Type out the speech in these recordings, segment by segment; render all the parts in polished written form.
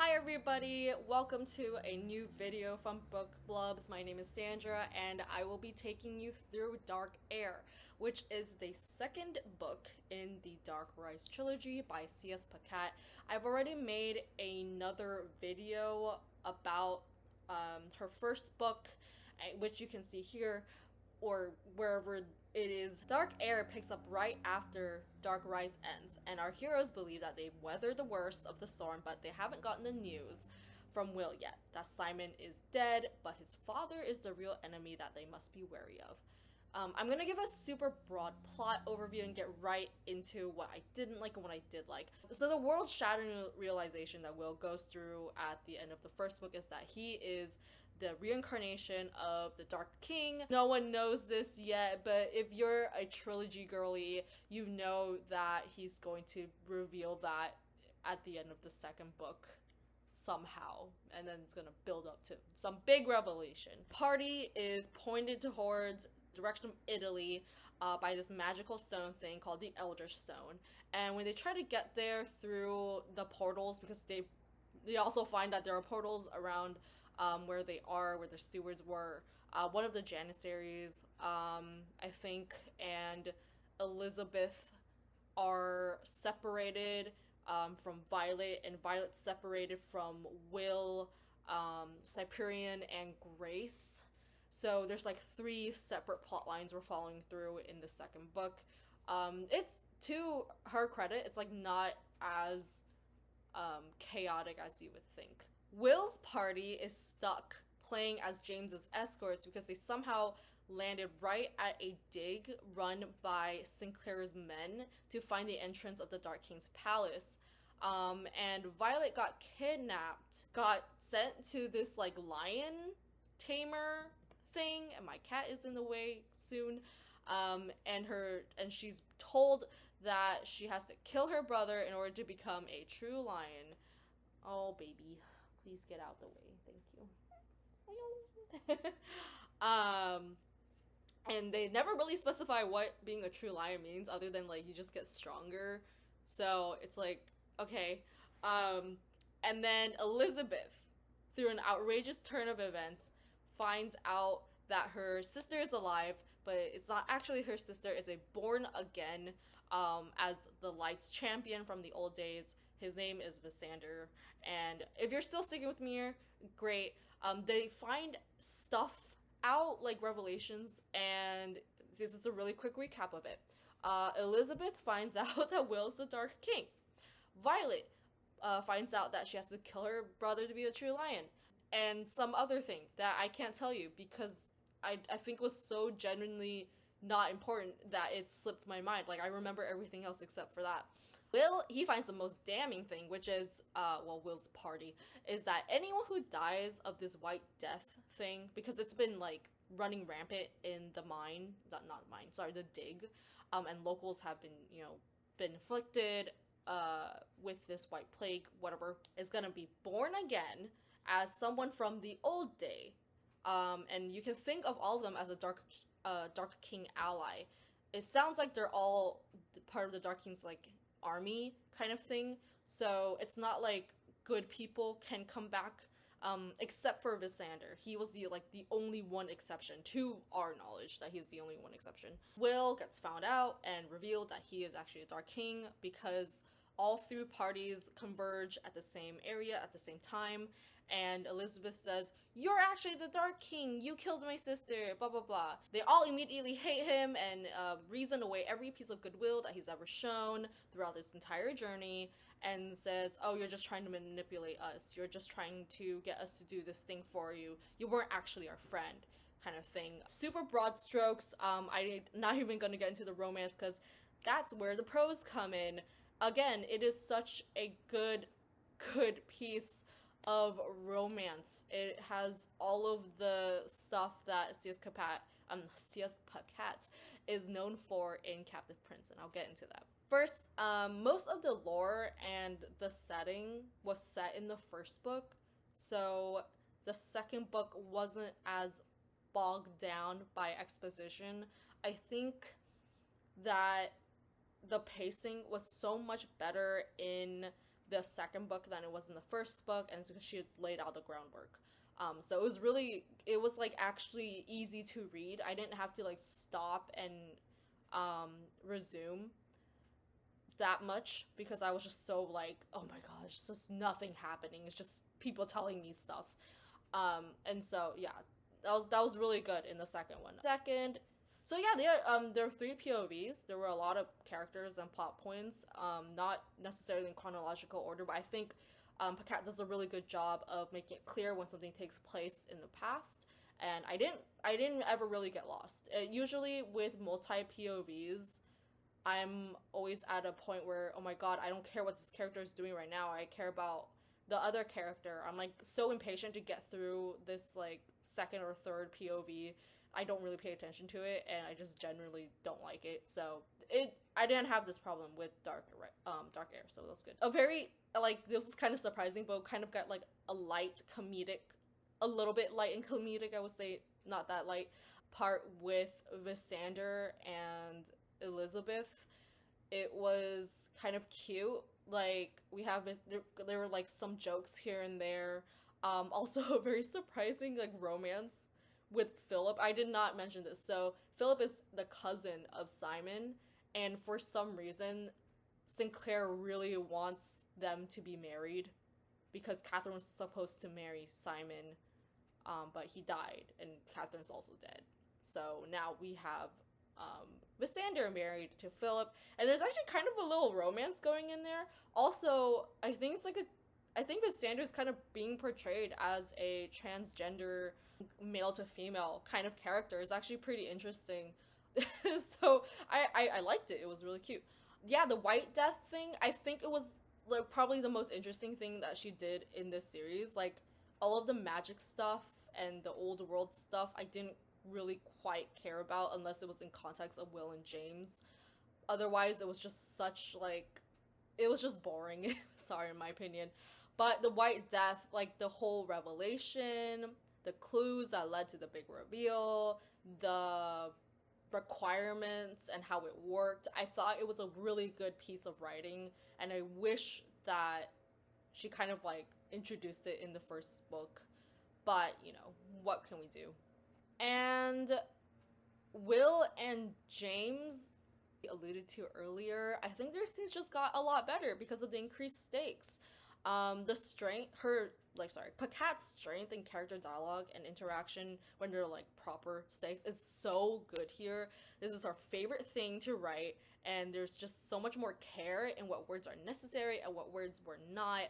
Hi everybody, welcome to a new video from Book Blubs. My name is Sandra and I will be taking you through Dark Heir, which is the second book in the Dark Rise trilogy by cspacat. I've already made another video about her first book, which you can see here or wherever it is. Dark Heir picks up right after Dark Rise ends, and our heroes believe that they've weathered the worst of the storm, but they haven't gotten the news from Will yet that Simon is dead, but his father is the real enemy that they must be wary of. I'm gonna give a super broad plot overview and get right into what I didn't like and what I did like. So the world-shattering realization that Will goes through at the end of the first book is that he is the reincarnation of the Dark King. No one knows this yet, but if you're a trilogy girly, you know that he's going to reveal that at the end of the second book somehow, and then it's gonna build up to some big revelation. Party is pointed towards direction of Italy by this magical stone thing called the Elder Stone, and when they try to get there through the portals, because they also find that there are portals around where they are, where the stewards were. One of the Janissaries, I think, and Elizabeth are separated from Violet, and Violet's separated from Will, Cyprian, and Grace. So there's like 3 separate plot lines we're following through in the second book. It's, to her credit, it's like not as chaotic as you would think. Will's party is stuck playing as James's escorts because they somehow landed right at a dig run by Sinclair's men to find the entrance of the Dark King's palace. And Violet got kidnapped, got sent to this like lion tamer thing, and my cat is in the way soon. And she's told that she has to kill her brother in order to become a true lion. Oh baby, please get out the way, thank you. And they never really specify what being a true lion means, other than like you just get stronger. So it's like, okay. And then Elizabeth, through an outrageous turn of events, finds out that her sister is alive, but it's not actually her sister. It's a born again, as the Light's champion from the old days. His name is Visander, and if you're still sticking with me here, great. They find stuff out, like revelations, and this is a really quick recap of it. Elizabeth finds out that Will's the Dark King. Violet finds out that she has to kill her brother to be a true lion, and some other thing that I can't tell you because I think was so genuinely not important that it slipped my mind. Like, I remember everything else except for that. Will, he finds the most damning thing, which is, Will's party, is that anyone who dies of this white death thing, because it's been, like, running rampant in the mine, the dig, and locals have been afflicted, with this white plague, whatever, is gonna be born again as someone from the old day. And you can think of all of them as a Dark King ally. It sounds like they're all part of the Dark King's, like, army kind of thing, so it's not like good people can come back, except for Visander. He was the only one exception, to our knowledge, that he's the only one exception. Will gets found out and revealed that he is actually a Dark King because all 3 parties converge at the same area at the same time, and Elizabeth says, "You're actually the Dark King, you killed my sister, blah blah blah." They all immediately hate him and reason away every piece of goodwill that he's ever shown throughout this entire journey, and says, "Oh, you're just trying to manipulate us, you're just trying to get us to do this thing for you, you weren't actually our friend," kind of thing. Super broad strokes. I'm not even gonna get into the romance because that's where the pros come in. Again, it is such a good piece of romance. It has all of the stuff that cspacat is known for in Captive Prince, and I'll get into that. First, most of the lore and the setting was set in the first book, so the second book wasn't as bogged down by exposition. I think that the pacing was so much better in the second book than it was in the first book, and it's because she had laid out the groundwork. So it was like actually easy to read. I didn't have to like stop and resume that much because I was just so like, oh my gosh, it's just nothing happening. It's just people telling me stuff. And so yeah, that was really good in the second one. Second, so yeah, there are three POVs. There were a lot of characters and plot points, not necessarily in chronological order, but I think Pacat does a really good job of making it clear when something takes place in the past. And I didn't ever really get lost. Usually with multi POVs, I'm always at a point where, oh my god, I don't care what this character is doing right now. I care about the other character. I'm like so impatient to get through this like second or third POV. I don't really pay attention to it, and I just generally don't like it. So I didn't have this problem with Dark Heir, so that's good. A very like this is kind of surprising, but kind of got like a light comedic, a little bit light and comedic. I would say not that light part with Visander and Elizabeth. It was kind of cute. Like we have this, there were like some jokes here and there. Also a very surprising like romance with Philip. I did not mention this. So Philip is the cousin of Simon, and for some reason Sinclair really wants them to be married because Catherine was supposed to marry Simon, but he died and Catherine's also dead. So now we have Visander married to Philip, and there's actually kind of a little romance going in there. Also, I think Visander is kind of being portrayed as a transgender male to female kind of character. Is actually pretty interesting. So I liked it. It was really cute. Yeah, the White Death thing, I think it was like probably the most interesting thing that she did in this series. Like all of the magic stuff and the old world stuff, I didn't really quite care about unless it was in context of Will and James. Otherwise, it was just such like, it was just boring. Sorry, in my opinion. But the White Death, like the whole revelation, the clues that led to the big reveal, the requirements and how it worked, I thought it was a really good piece of writing, and I wish that she kind of like introduced it in the first book. But, you know, what can we do? And Will and James, alluded to earlier, I think their scenes just got a lot better because of the increased stakes. Pacat's strength in character dialogue and interaction when they're like proper stakes is so good here. This is our favorite thing to write, and there's just so much more care in what words are necessary and what words were not,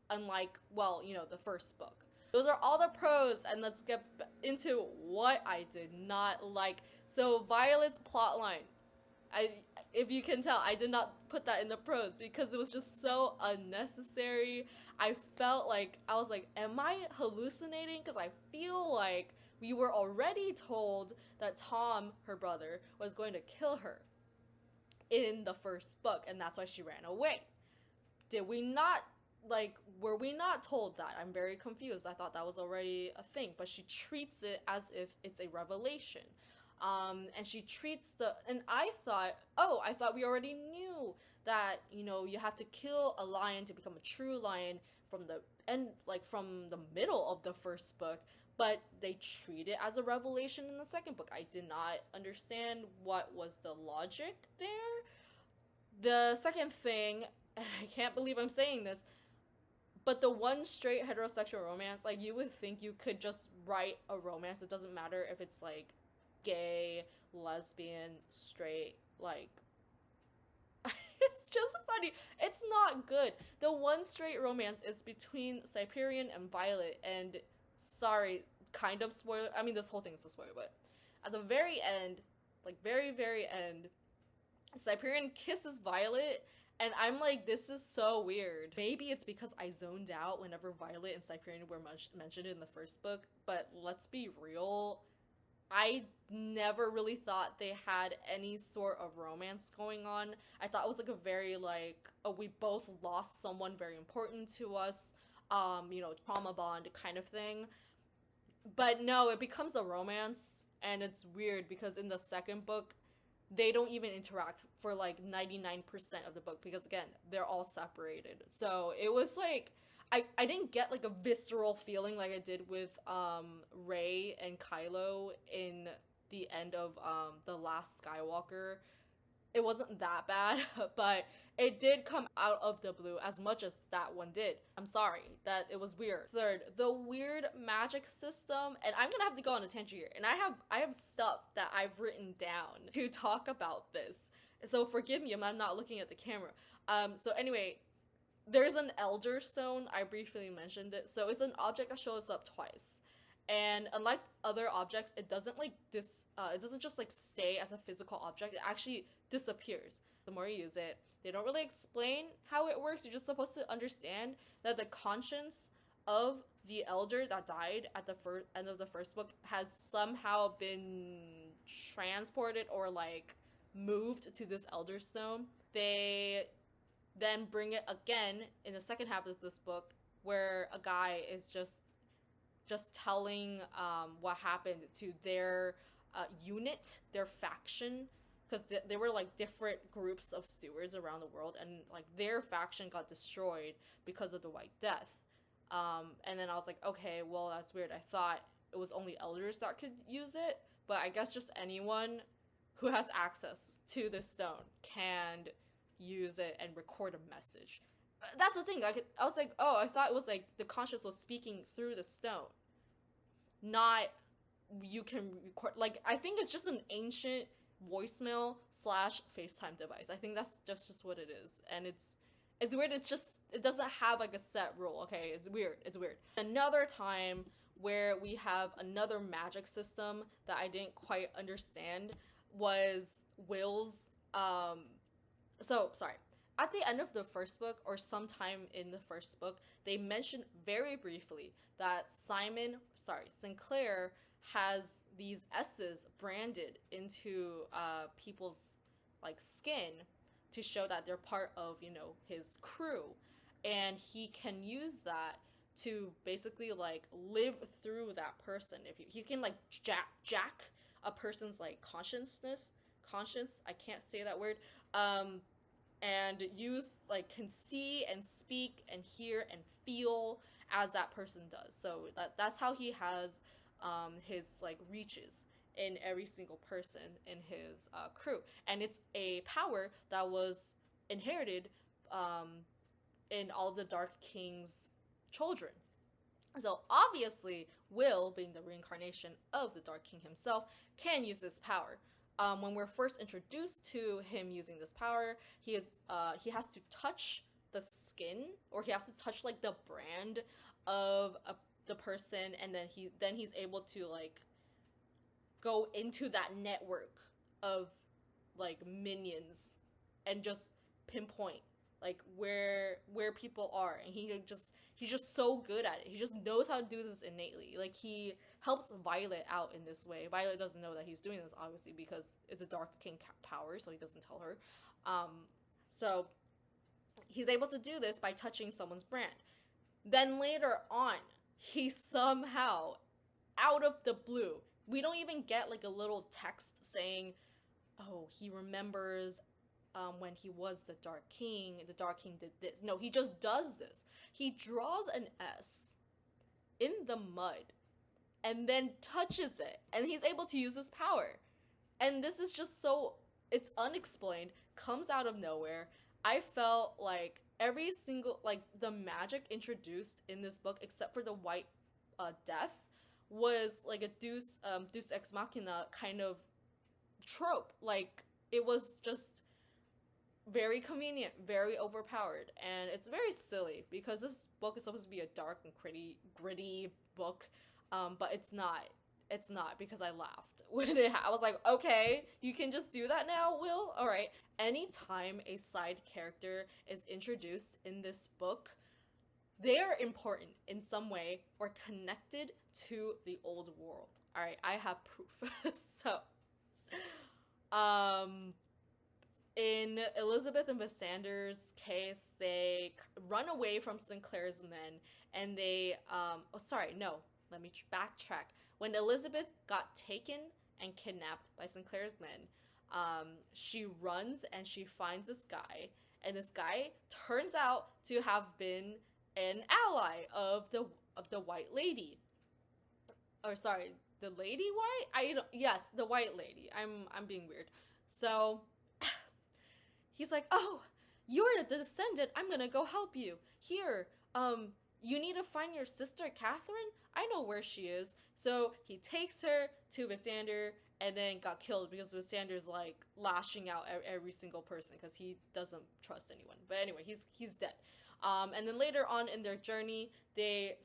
unlike, well, you know, the first book. Those are all the pros, and let's get into what I did not like. So Violet's plotline, if you can tell, I did not put that in the pros because it was just so unnecessary. I felt like, I was like, am I hallucinating? Because I feel like we were already told that Tom, her brother, was going to kill her in the first book, and that's why she ran away. Did we not, like, were we not told that? I'm very confused. I thought that was already a thing, but she treats it as if it's a revelation. And she treats and I thought we already knew that, you know, you have to kill a lion to become a true lion from the end, like from the middle of the first book, but they treat it as a revelation in the second book. I did not understand what was the logic there. The second thing, and I can't believe I'm saying this, but the one straight heterosexual romance, like, you would think you could just write a romance. It doesn't matter if it's like gay, lesbian, straight, like, it's just funny. It's not good. The one straight romance is between Cyprian and Violet, and sorry, kind of spoiler, I mean, this whole thing is a spoiler, but at the very end, like very, very end, Cyprian kisses Violet, and I'm like, this is so weird. Maybe it's because I zoned out whenever Violet and Cyprian were mentioned in the first book, but let's be real, I never really thought they had any sort of romance going on. I thought it was like a very like, oh, we both lost someone very important to us, you know, trauma bond kind of thing. But no, it becomes a romance, and it's weird because in the second book, they don't even interact for like 99% of the book because again, they're all separated. So it was like I didn't get like a visceral feeling like I did with Rey and Kylo in the end of the last Skywalker. It wasn't that bad, but it did come out of the blue as much as that one did. I'm sorry that it was weird. Third, the weird magic system, and I'm gonna have to go on a tangent here. And I have stuff that I've written down to talk about this. So forgive me, I'm not looking at the camera. So anyway, there's an Elder Stone. I briefly mentioned it. So it's an object that shows up twice. And unlike other objects, it doesn't like it doesn't just like stay as a physical object. It actually disappears the more you use it. They don't really explain how it works. You're just supposed to understand that the conscience of the elder that died at the end of the first book has somehow been transported or like moved to this Elder Stone. They then bring it again in the second half of this book where a guy is just telling what happened to their unit, their faction, because they were like different groups of stewards around the world, and like their faction got destroyed because of the White Death. And then I was like, okay, well, that's weird. I thought it was only elders that could use it, but I guess just anyone who has access to this stone can use it and record a message. That's the thing. I was like, oh, I thought it was like the conscience was speaking through the stone, not you can record. Like, I think it's just an ancient voicemail / FaceTime device. I think that's just what it is, and it's weird. It doesn't have like a set rule. Okay, it's weird. Another time where we have another magic system that I didn't quite understand was Will's. So sorry. At the end of the first book, or sometime in the first book, they mention very briefly that Sinclair has these S's branded into people's like skin to show that they're part of, his crew. And he can use that to basically like live through that person. If he can like jack a person's like conscience, I can't say that word, and can see and speak and hear and feel as that person does. So that's how he has his like reaches in every single person in his crew, and it's a power that was inherited in all of the Dark King's children. So obviously, Will, being the reincarnation of the Dark King himself, can use this power. When we're first introduced to him using this power, he has to touch the skin, or he has to touch like the brand of the person, and then he's able to like go into that network of like minions and just pinpoint like where people are, and he's just so good at it. He just knows how to do this innately. Like, he helps Violet out in this way. Violet doesn't know that he's doing this, obviously, because it's a Dark King power, so he doesn't tell her. So he's able to do this by touching someone's brand. Then later on, he somehow, out of the blue, we don't even get like a little text saying, oh, he remembers when he was the Dark King did this. No, he just does this. He draws an S in the mud and then touches it, and he's able to use his power. And this is just so, it's unexplained, comes out of nowhere. I felt like every single, like, the magic introduced in this book, except for the White Death, was like a Deus Ex Machina kind of trope. Like, it was just very convenient, very overpowered, and it's very silly because this book is supposed to be a dark and gritty book, but it's not, because I laughed when I was like, okay, you can just do that now, Will? Alright. Anytime a side character is introduced in this book, they're important in some way or connected to the old world. Alright, I have proof. So, in Elizabeth and Visander's case, they run away from Sinclair's men, and they, let me backtrack. When Elizabeth got taken and kidnapped by Sinclair's men, she runs and she finds this guy, and this guy turns out to have been an ally of the white lady. Or sorry, the lady white? I don't, yes, the white lady. I'm being weird. So he's like, "Oh, you're the descendant. I'm gonna go help you. Here, you need to find your sister Catherine. I know where she is." So he takes her to Visander, and then got killed because Visander's like lashing out at every single person because he doesn't trust anyone. But anyway, he's dead. And then later on in their journey, they're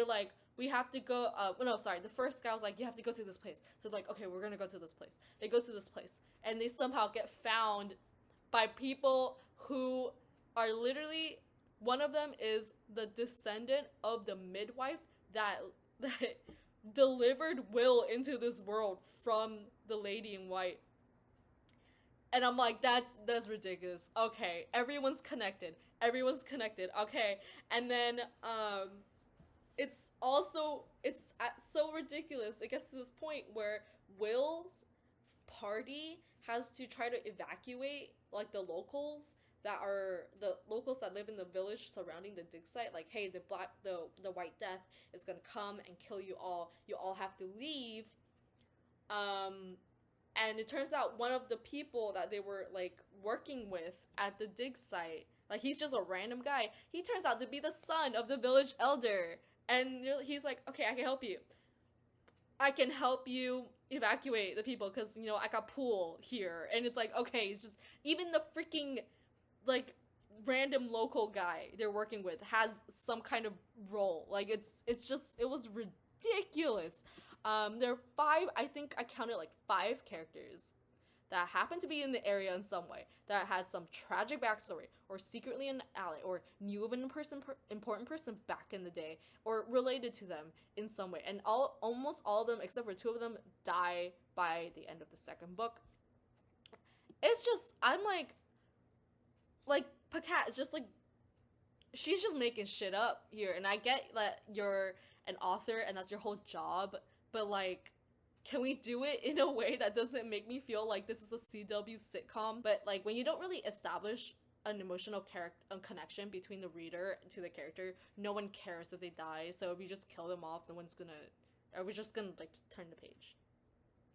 like, we have to go. No, sorry. The first guy was like, you have to go to this place. So they're like, okay, we're gonna go to this place. They go to this place, and they somehow get found by people who are literally, one of them is the descendant of the midwife that delivered Will into this world from the lady in white. And I'm like, that's ridiculous. Okay, everyone's connected. Okay, and then it's so ridiculous. It gets to this point where Will's party has to try to evacuate like the locals that live in the village surrounding the dig site. Like, hey, the White Death is gonna come and kill you all. You all have to leave. And it turns out one of the people that they were like working with at the dig site, like, he's just a random guy. He turns out to be the son of the village elder. And he's like, okay, I can help you. I can help you evacuate the people because, you know, I got pool here. And it's like, okay, it's just, even the freaking, like, random local guy they're working with has some kind of role. Like, it was ridiculous. There are I think I counted like 5 characters that happened to be in the area in some way, that had some tragic backstory, or secretly an ally, or knew of an important person back in the day, or related to them in some way. And almost all of them, except for 2 of them, die by the end of the second book. It's just, I'm like Pacat is just like, she's just making shit up here. And I get that you're an author and that's your whole job, but like, can we do it in a way that doesn't make me feel like this is a CW sitcom? But like, when you don't really establish an emotional connection between the reader to the character, no one cares if they die. So if you just kill them off, are we just gonna like turn the page?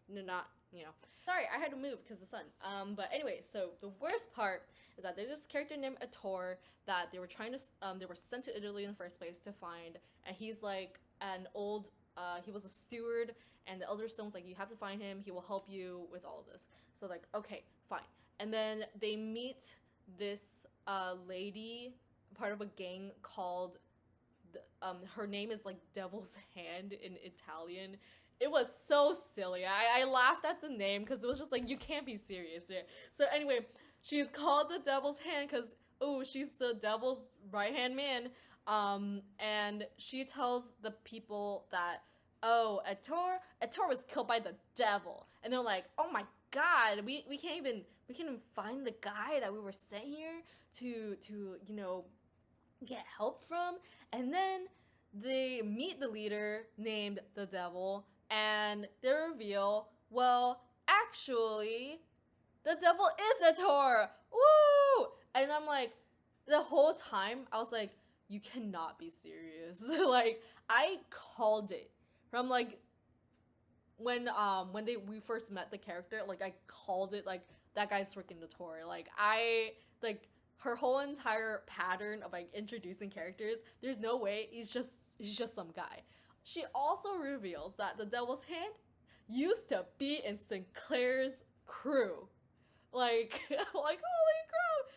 No, not, you know. Sorry, I had to move because of the sun. But anyway, so the worst part is that there's this character named Ettore that they were sent to Italy in the first place to find, and he's like an old, he was a steward, and the Elder Stone's like, you have to find him, he will help you with all of this. So like, okay, fine. And then they meet this lady, part of a gang called, her name is like Devil's Hand in Italian. It was so silly. I laughed at the name because it was just like, you can't be serious here. So anyway, she's called the Devil's Hand because, she's the devil's right-hand man. And she tells the people that, Ettore was killed by the devil. And they're like, oh my god, we can't even find the guy that we were sent here to you know, get help from. And then they meet the leader named the devil, and they reveal, well, actually, the devil is Ettore! Woo! And I'm like, the whole time, I was like, you cannot be serious. Like, I called it. From like, when we first met the character, like, I called it, like, that guy's freaking Ettore. Like, her whole entire pattern of like introducing characters, there's no way he's just some guy. She also reveals that the Devil's Hand used to be in Sinclair's crew. Like, I'm like, holy crap!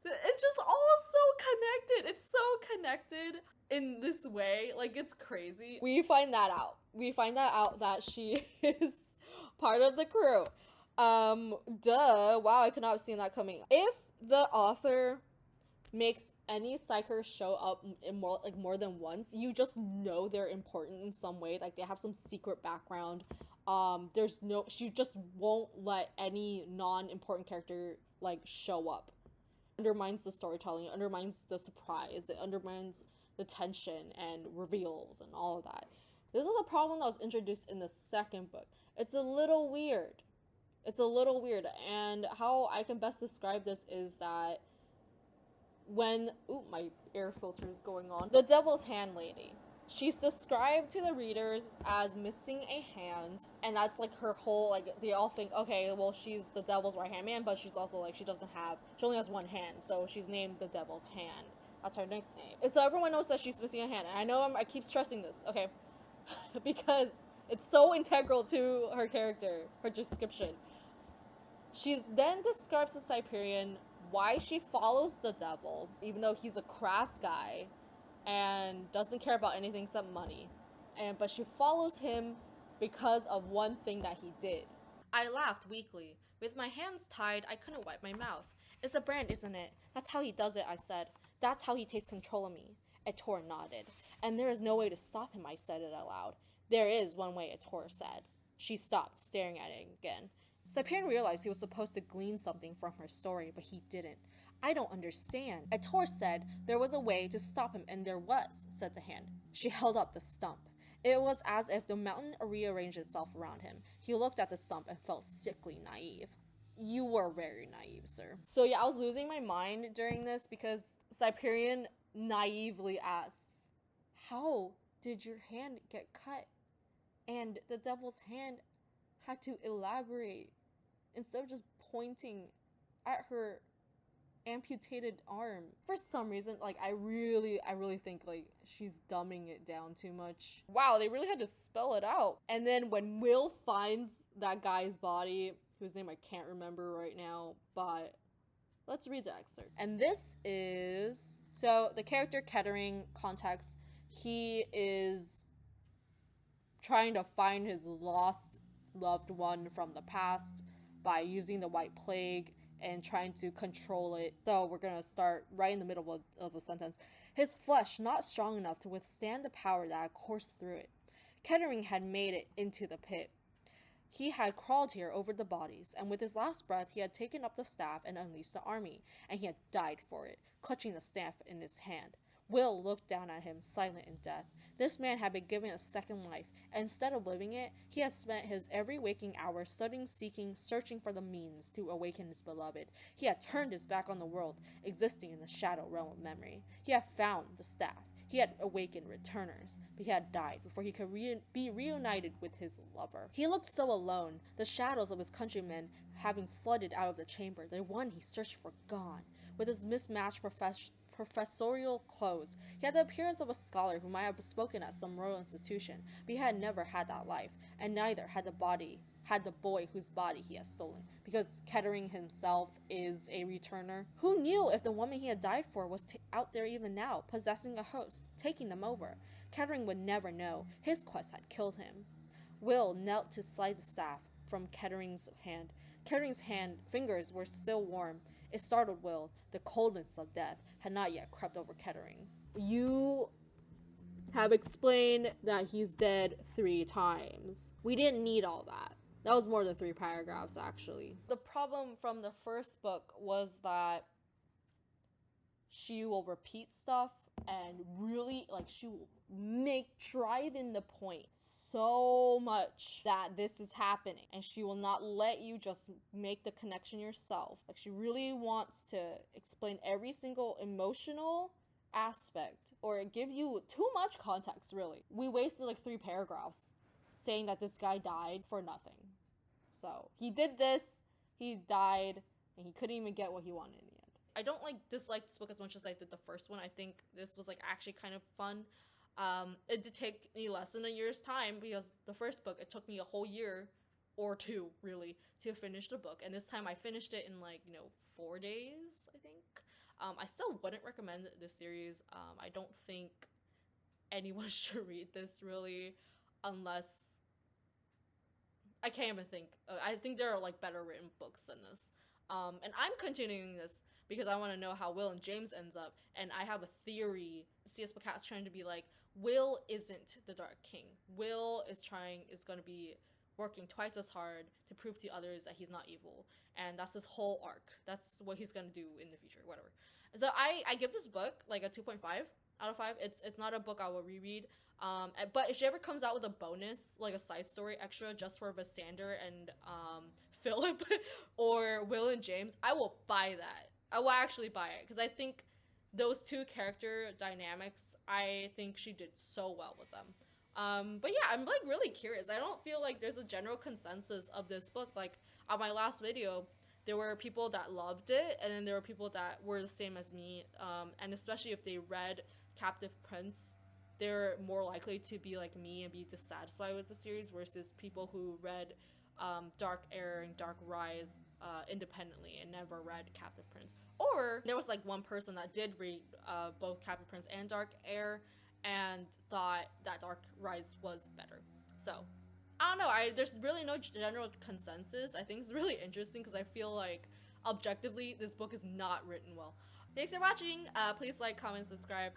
It's just all so connected. It's so connected in this way. Like, it's crazy. We find that out that she is part of the crew. Duh. Wow, I could not have seen that coming. If the author makes any psyker show up in more than once, you just know they're important in some way. Like, they have some secret background. She just won't let any non-important character like show up. Undermines the storytelling, undermines the surprise, it undermines the tension and reveals and all of that. This is a problem that was introduced in the second book. It's a little weird. It's a little weird, and how I can best describe this is that when my air filter is going on. The Devil's Hand Lady. She's described to the readers as missing a hand, and that's like her whole, like, they all think, okay, well, she's the devil's right hand man, but she's also like, she only has one hand, so she's named the Devil's Hand. That's her nickname. And so everyone knows that she's missing a hand, and I know I keep stressing this, okay, because it's so integral to her character, her description. She then describes the Cyprian why she follows the devil, even though he's a crass guy and doesn't care about anything except money. But she follows him because of one thing that he did. I laughed weakly. With my hands tied, I couldn't wipe my mouth. It's a brand, isn't it? That's how he does it, I said. That's how he takes control of me. Ettore nodded. And there is no way to stop him, I said it aloud. There is one way, Ettore said. She stopped, staring at it again. Cyprian realized he was supposed to glean something from her story, but he didn't. I don't understand. Ettore said there was a way to stop him, and there was, said the hand. She held up the stump. It was as if the mountain rearranged itself around him. He looked at the stump and felt sickly naive. You were very naive, sir. So yeah, I was losing my mind during this because Cyprian naively asks, how did your hand get cut? And the Devil's Hand had to elaborate instead of just pointing at her amputated arm. For some reason, like, I really think, like, she's dumbing it down too much. Wow, they really had to spell it out. And then when Will finds that guy's body, whose name I can't remember right now, but let's read the excerpt. And this is, so the character Kettering, context, he is trying to find his lost loved one from the past by using the White Plague and trying to control it. So we're gonna start right in the middle of a sentence. His flesh not strong enough to withstand the power that had coursed through it. Kettering had made it into the pit. He had crawled here over the bodies, and with his last breath he had taken up the staff and unleashed the army, and he had died for it, clutching the staff in his hand. Will looked down at him, silent in death. This man had been given a second life, and instead of living it, he had spent his every waking hour studying, seeking, searching for the means to awaken his beloved. He had turned his back on the world, existing in the shadow realm of memory. He had found the staff. He had awakened returners, but he had died before he could be reunited with his lover. He looked so alone, the shadows of his countrymen having flooded out of the chamber, the one he searched for gone. With his mismatched professorial clothes, he had the appearance of a scholar who might have spoken at some royal institution, but he had never had that life, and neither had the boy whose body he had stolen, because Kettering himself is a returner. Who knew if the woman he had died for was out there even now, possessing a host, taking them over? Kettering would never know. His quest had killed him. Will knelt to slide the staff from Kettering's hand. Kettering's fingers were still warm. It startled Will. The coldness of death had not yet crept over Kettering. You have explained that he's dead 3 times. We didn't need all that. That was more than 3 paragraphs, actually. The problem from the first book was that she will repeat stuff and really, like, she will drive in the point so much that this is happening, and she will not let you just make the connection yourself. Like, she really wants to explain every single emotional aspect or give you too much context, really. We wasted like 3 paragraphs saying that this guy died for nothing. So he did this, he died, and he couldn't even get what he wanted in the end. I don't dislike this book as much as I did the first one. I think this was actually kind of fun. It did take me less than a year's time, because the first book, it took me a whole year or 2 really to finish the book, and this time I finished it in 4 days, I think. I still wouldn't recommend this series. I don't think anyone should read this really, unless I can't even think. I think there are better written books than this. And I'm continuing this because I want to know how Will and James ends up, and I have a theory. Cspacat trying to be Will isn't the Dark King. Will is going to be working twice as hard to prove to others that he's not evil, and that's his whole arc. That's what he's gonna do in the future, whatever. So I give this book a 2.5 out of 5. It's not a book I will reread. But if she ever comes out with a bonus, a side story extra just for Vasander and Philip or Will and James, I will buy that. I will actually buy it because I think those two character dynamics, I think she did so well with them. But yeah, I'm like really curious. I don't feel like there's a general consensus of this book. Like on my last video, there were people that loved it, and then there were people that were the same as me. And especially if they read Captive Prince, they're more likely to be like me and be dissatisfied with the series versus people who read Dark Heir and Dark Rise independently and never read Captive Prince. Or there was like one person that did read both Captive Prince and Dark Heir and thought that Dark Rise was better. So I don't know. There's really no general consensus. I think it's really interesting because I feel like objectively this book is not written well. Thanks for watching. Please like, comment, subscribe.